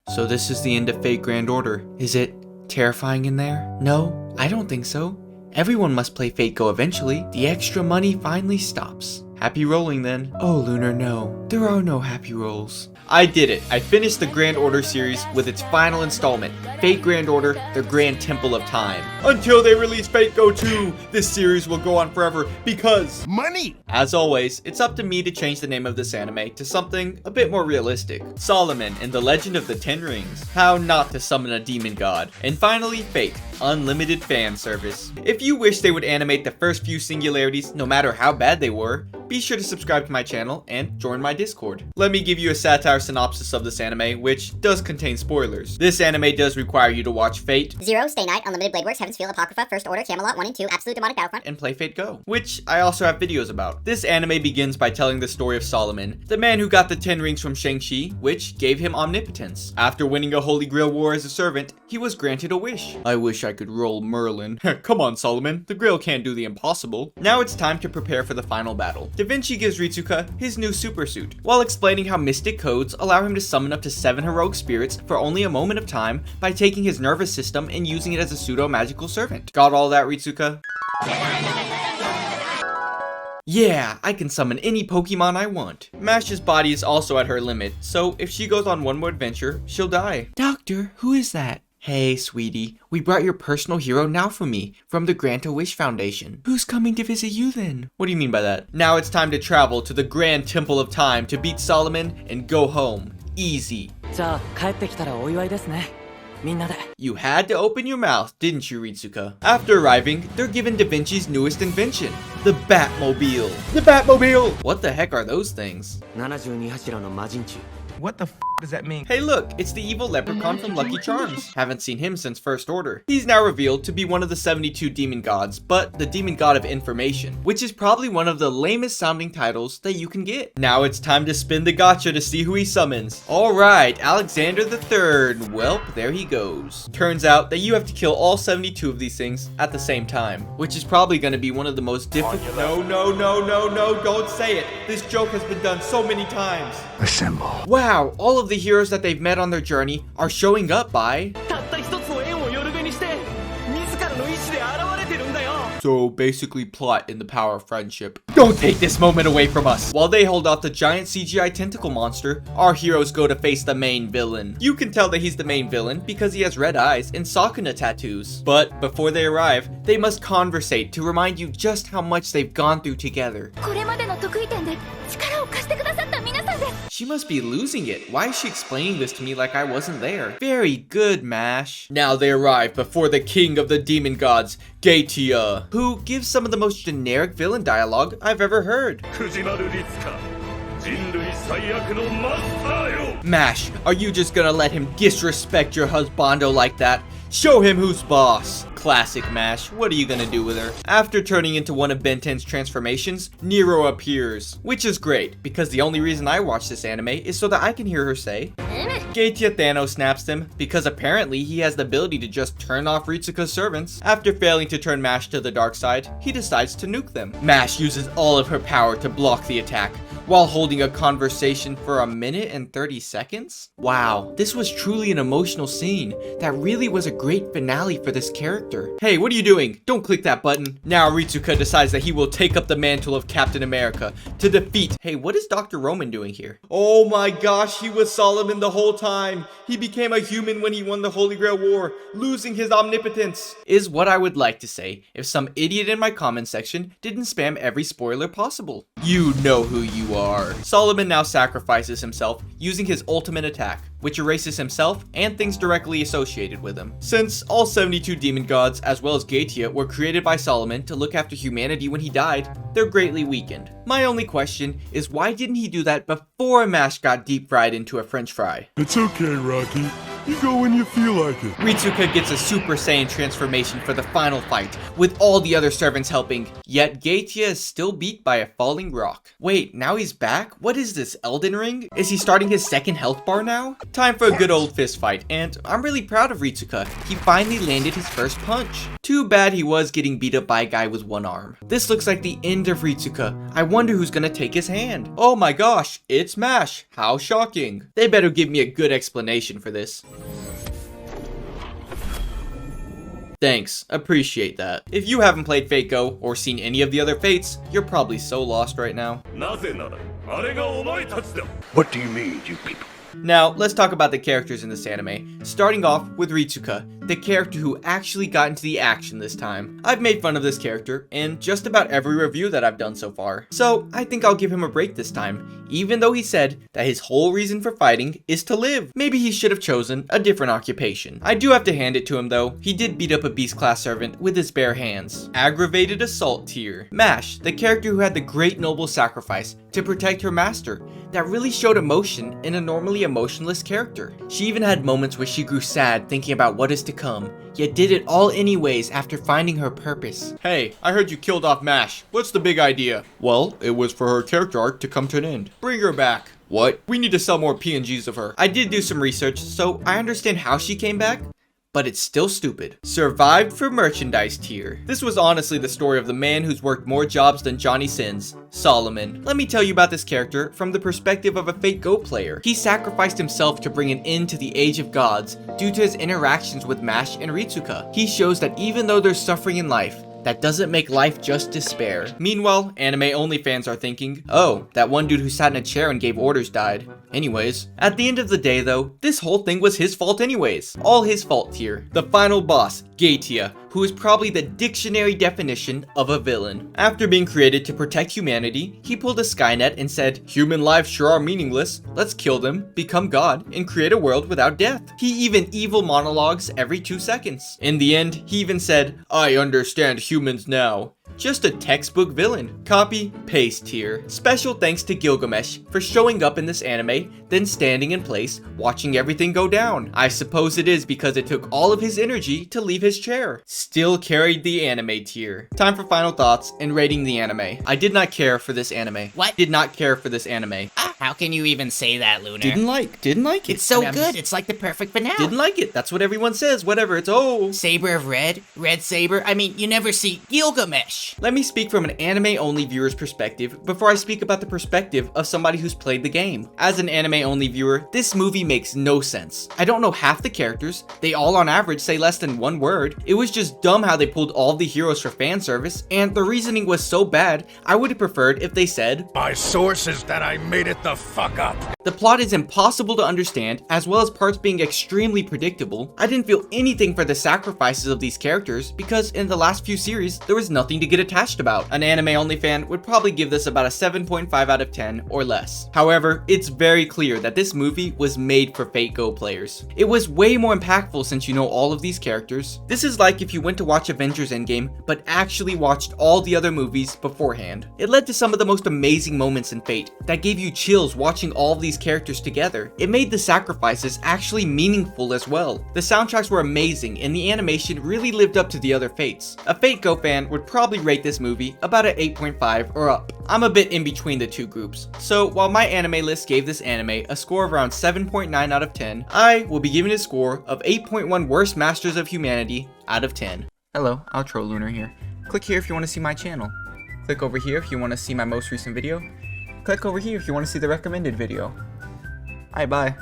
So this is the end of Fate Grand Order. Is it terrifying in there? No, I don't think so. Everyone must play Fate Go eventually. The extra money finally stops. Happy rolling then. Oh, Lunar, no. There are no happy rolls. I did it. I finished the Grand Order series with its final installment, Fate Grand Order, the Grand Temple of Time. Until they release Fate Go 2, this series will go on forever because money! As always, it's up to me to change the name of this anime to something a bit more realistic. Solomon and the Legend of the Ten Rings, how not to summon a demon god. And finally, Fate, unlimited fan service. If you wish they would animate the first few singularities, no matter how bad they were, be sure to subscribe to my channel and join my Discord. Let me give you a satire synopsis of this anime, which does contain spoilers. This anime does require you to watch Fate, Zero, Stay Night, Unlimited Blade Works, Heaven's Feel, Apocrypha, First Order, Camelot 1 and 2, Absolute Demonic Battlefront, and play Fate Go, which I also have videos about. This anime begins by telling the story of Solomon, the man who got the 10 rings from Shang-Chi, which gave him omnipotence. After winning a Holy Grail war as a servant, he was granted a wish. I wish I could roll Merlin. Come on, Solomon, the Grail can't do the impossible. Now it's time to prepare for the final battle. Da Vinci gives Ritsuka his new super suit, while explaining how mystic codes allow him to summon up to 7 heroic spirits for only a moment of time by taking his nervous system and using it as a pseudo-magical servant. Got all that, Ritsuka? Yeah, I can summon any Pokemon I want. Mash's body is also at her limit, so if she goes on one more adventure, she'll die. Doctor, who is that? Hey, sweetie, we brought your personal hero Naofumi from the Grant-A-Wish Foundation. Who's coming to visit you then? What do you mean by that? Now it's time to travel to the Grand Temple of Time to beat Solomon and go home. Easy. You had to open your mouth, didn't you, Ritsuka? After arriving, they're given Da Vinci's newest invention, the Batmobile. The Batmobile! What the heck are those things? What the f does that mean? Hey look, it's the evil leprechaun from Lucky Charms. Haven't seen him since First Order. He's now revealed to be one of the 72 demon gods, but the demon god of information, which is probably one of the lamest sounding titles that you can get. Now it's time to spin the gacha to see who he summons. Alright, Alexander the Third. Welp, there he goes. Turns out that you have to kill all 72 of these things at the same time, which is probably going to be one of the most difficult— No, don't say it. This joke has been done so many times. Assemble. Wow, all of the heroes that they've met on their journey are showing up by— So basically plot in the power of friendship. Don't take this moment away from us. While they hold off the giant CGI tentacle monster, our heroes go to face the main villain. You can tell that he's the main villain because he has red eyes and Sakuna tattoos. But before they arrive, they must conversate to remind you just how much they've gone through together. She must be losing it. Why is she explaining this to me like I wasn't there? Very good, Mash. Now they arrive before the king of the demon gods, Gaetia, who gives some of the most generic villain dialogue I've ever heard. Mash, are you just gonna let him disrespect your husbando like that? Show him who's boss. Classic Mash, what are you gonna do with her? After turning into one of Ben 10's transformations, Nero appears, which is great, because the only reason I watch this anime is so that I can hear her say, Gaetia Thanos snaps him, because apparently he has the ability to just turn off Ritsuka's servants. After failing to turn Mash to the dark side, he decides to nuke them. Mash uses all of her power to block the attack, while holding a conversation for 1 minute and 30 seconds? Wow, this was truly an emotional scene. That really was a great finale for this character. Hey, what are you doing? Don't click that button. Now Ritsuka decides that he will take up the mantle of Captain America to defeat— Hey, what is Dr. Roman doing here? Oh my gosh, he was Solomon the whole time. He became a human when he won the Holy Grail War, losing his omnipotence. Is what I would like to say if some idiot in my comment section didn't spam every spoiler possible. You know who you are. Solomon now sacrifices himself using his ultimate attack, which erases himself and things directly associated with him. Since all 72 demon gods, as well as Gaetia, were created by Solomon to look after humanity when he died, they're greatly weakened. My only question is, why didn't he do that before Mash got deep fried into a french fry? It's okay, Rocky. You go when you feel like it. Ritsuka gets a Super Saiyan transformation for the final fight, with all the other servants helping, yet Geitia is still beat by a falling rock. Wait, now he's back? What is this, Elden Ring? Is he starting his second health bar now? Time for a good old fist fight, and I'm really proud of Ritsuka. He finally landed his first punch. Too bad he was getting beat up by a guy with one arm. This looks like the end of Ritsuka. I wonder who's gonna take his hand. Oh my gosh, it's MASH. How shocking. They better give me a good explanation for this. Thanks, appreciate that. If you haven't played Fate Go or seen any of the other Fates, you're probably so lost right now. What do you mean, you people? Now, let's talk about the characters in this anime, starting off with Ritsuka, the character who actually got into the action this time. I've made fun of this character in just about every review that I've done so far, so I think I'll give him a break this time, even though he said that his whole reason for fighting is to live. Maybe he should have chosen a different occupation. I do have to hand it to him though, he did beat up a beast class servant with his bare hands. Aggravated assault tier. MASH, the character who had the great noble sacrifice to protect her master, that really showed emotion in a normally emotionless character. She even had moments where she grew sad thinking about what is to come, yet did it all anyways after finding her purpose. Hey, I heard you killed off MASH. What's the big idea? Well, it was for her character arc to come to an end. Bring her back. What? We need to sell more PNGs of her. I did do some research, so I understand how she came back, but it's still stupid. Survived for merchandise tier. This was honestly the story of the man who's worked more jobs than Johnny Sins, Solomon. Let me tell you about this character from the perspective of a Fate Go player. He sacrificed himself to bring an end to the Age of Gods due to his interactions with MASH and Ritsuka. He shows that even though there's suffering in life, that doesn't make life just despair. Meanwhile, anime only fans are thinking, oh, that one dude who sat in a chair and gave orders died. Anyways, at the end of the day though, this whole thing was his fault anyways. All his fault here. The final boss, Geitia, who is probably the dictionary definition of a villain. After being created to protect humanity, he pulled a Skynet and said, human lives sure are meaningless, let's kill them, become God, and create a world without death. He even evil monologues every 2 seconds. In the end, he even said, I understand humans now. Just a textbook villain. Copy, paste here. Special thanks to Gilgamesh for showing up in this anime, then standing in place, watching everything go down. I suppose it is because it took all of his energy to leave his chair. Still carried the anime tier. Time for final thoughts and rating the anime. I did not care for this anime. What? Did not care for this anime. How can you even say that, Lunar? Didn't like it. It's so I mean, good. It's like the perfect finale. Didn't like it. That's what everyone says. Whatever. It's Saber of Red, Red Saber. I mean, you never see Gilgamesh. Let me speak from an anime-only viewer's perspective before I speak about the perspective of somebody who's played the game. As an anime-only viewer, this movie makes no sense. I don't know half the characters. They all on average say less than one word. It was just dumb how they pulled all the heroes for fan service, and the reasoning was so bad, I would have preferred if they said, My source is that I made it the fuck up. The plot is impossible to understand, as well as parts being extremely predictable. I didn't feel anything for the sacrifices of these characters, because in the last few series, there was nothing to get attached about. An anime-only fan would probably give this about a 7.5 out of 10 or less. However, it's very clear that this movie was made for Fate Go players. It was way more impactful since you know all of these characters. This is like if you went to watch Avengers Endgame, but actually watched all the other movies beforehand. It led to some of the most amazing moments in Fate that gave you chills watching all of these characters together. It made the sacrifices actually meaningful as well. The soundtracks were amazing and the animation really lived up to the other Fates. A Fate Go fan would probably rate this movie about an 8.5 or up. I'm a bit in between the two groups. So while my anime list gave this anime a score of around 7.9 out of 10, I will be giving it a score of 8.1 worst masters of humanity out of 10. Hello, Outro Lunar here. Click here if you want to see my channel. Click over here if you want to see my most recent video. Click over here if you want to see the recommended video. Alright, bye.